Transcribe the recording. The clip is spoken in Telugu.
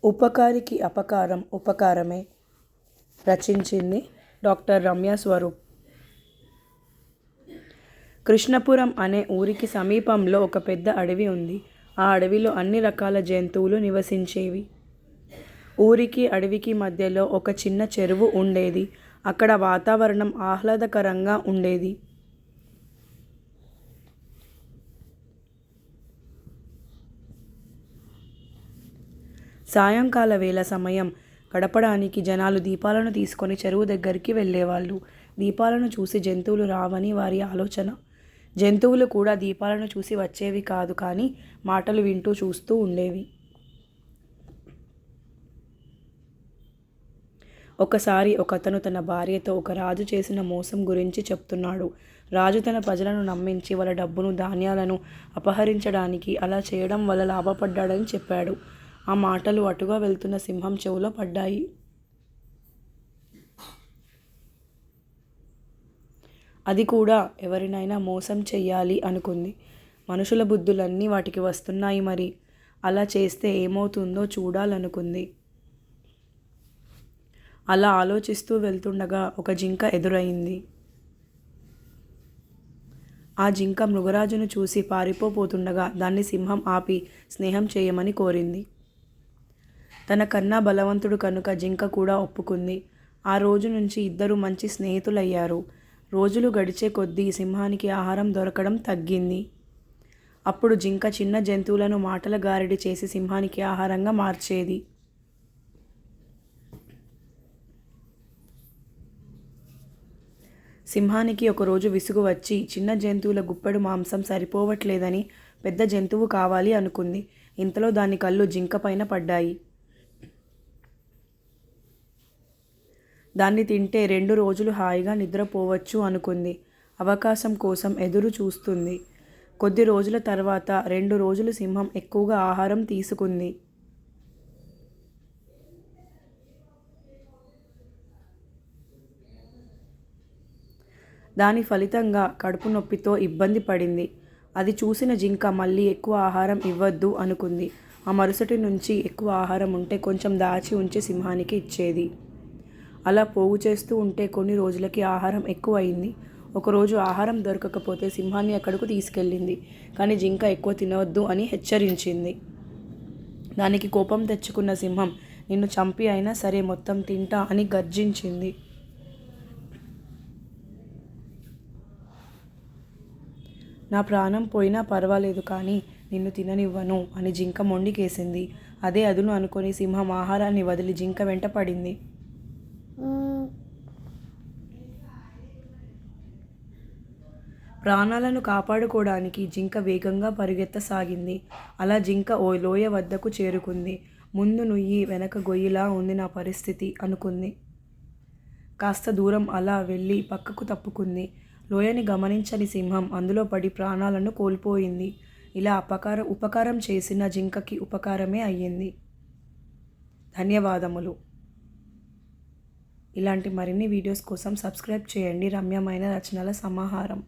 ఉపకారికి అపకారం ఉపకారమే. రచించింది డాక్టర్ రమ్య స్వరూప్. కృష్ణపురం అనే ఊరికి సమీపంలో ఒక పెద్ద అడవి ఉంది. ఆ అడవిలో అన్ని రకాల జంతువులు నివసించేవి. ఊరికి అడవికి మధ్యలో ఒక చిన్న చెరువు ఉండేది. అక్కడ వాతావరణం ఆహ్లాదకరంగా ఉండేది. సాయంకాల వేళ సమయం గడపడానికి జనాలు దీపాలను తీసుకొని చెరువు దగ్గరికి వెళ్ళేవాళ్ళు. దీపాలను చూసి జంతువులు రావని వారి ఆలోచన. జంతువులు కూడా దీపాలను చూసి వచ్చేవి కాదు, కానీ మాటలు వింటూ చూస్తూ ఉండేవి. ఒకసారి ఒకతను తన భార్యతో ఒక రాజు చేసిన మోసం గురించి చెప్తున్నాడు. రాజు తన ప్రజలను నమ్మించి వాళ్ళ డబ్బును, ధాన్యాలను అపహరించడానికి అలా చేయడం వల్ల లాభపడ్డాడని చెప్పాడు. ఆ మాటలు అటుగా వెళ్తున్న సింహం చెవులో పడ్డాయి. అది కూడా ఎవరినైనా మోసం చెయ్యాలి అనుకుంది. మనుషుల బుద్ధులన్నీ వాటికి వస్తున్నాయి, మరి అలా చేస్తే ఏమవుతుందో చూడాలనుకుంది. అలా ఆలోచిస్తూ వెళ్తుండగా ఒక జింక ఎదురైంది. ఆ జింక మృగరాజును చూసి పారిపోతుండగా దాన్ని సింహం ఆపి స్నేహం చేయమని కోరింది. తన కన్నా బలవంతుడు కనుక జింక కూడా ఒప్పుకుంది. ఆ రోజు నుంచి ఇద్దరు మంచి స్నేహితులయ్యారు. రోజులు గడిచే కొద్దీ సింహానికి ఆహారం దొరకడం తగ్గింది. అప్పుడు జింక చిన్న జంతువులను మాటల గారడి చేసి సింహానికి ఆహారంగా మార్చేది. సింహానికి ఒకరోజు విసుగు వచ్చి చిన్న జంతువుల గుప్పెడు మాంసం సరిపోవట్లేదని పెద్ద జంతువు కావాలి అనుకుంది. ఇంతలో దాని కళ్ళు జింక పైన పడ్డాయి. దాన్ని తింటే 2 రోజులు హాయిగా నిద్రపోవచ్చు అనుకుంది. అవకాశం కోసం ఎదురు చూస్తుంది. కొద్ది రోజుల తర్వాత 2 రోజులు సింహం ఎక్కువగా ఆహారం తీసుకుంది. దాని ఫలితంగా కడుపు నొప్పితో ఇబ్బంది పడింది. అది చూసిన జింక మళ్ళీ ఎక్కువ ఆహారం ఇవ్వద్దు అనుకుంది. ఆ మరుసటి నుంచి ఎక్కువ ఆహారం ఉంటే కొంచెం దాచి ఉంచి సింహానికి ఇచ్చేది. అలా పోగు చేస్తూ ఉంటే కొన్ని రోజులకి ఆహారం ఎక్కువ అయింది. ఒకరోజు ఆహారం దొరకకపోతే సింహాన్ని అక్కడకు తీసుకెళ్ళింది. కానీ జింక ఎక్కువ తినవద్దు అని హెచ్చరించింది. దానికి కోపం తెచ్చుకున్న సింహం నిన్ను చంపి అయినా సరే మొత్తం తింటా అని గర్జించింది. నా ప్రాణం పోయినా పర్వాలేదు, కానీ నిన్ను తిననివ్వను అని జింక మొండికేసింది. అదే అదును అనుకొని సింహం ఆహారాన్ని వదిలి జింక వెంట పడింది. ప్రాణాలను కాపాడుకోవడానికి జింక వేగంగా పరిగెత్తసాగింది. అలా జింక ఓ లోయ వద్దకు చేరుకుంది. ముందు నుయ్యి వెనక గొయ్యిలా ఉంది నా పరిస్థితి అనుకుంది. కాస్త దూరం అలా వెళ్ళి పక్కకు తప్పుకుంది. లోయని గమనించని సింహం అందులో పడి ప్రాణాలను కోల్పోయింది. ఇలా ఉపకారం చేసిన జింకకి ఉపకారమే అయ్యింది. ధన్యవాదములు. ఇలాంటి మరిన్ని వీడియోస్ కోసం సబ్స్క్రైబ్ చేయండి. రమ్యమైన రచనల సమాహారం.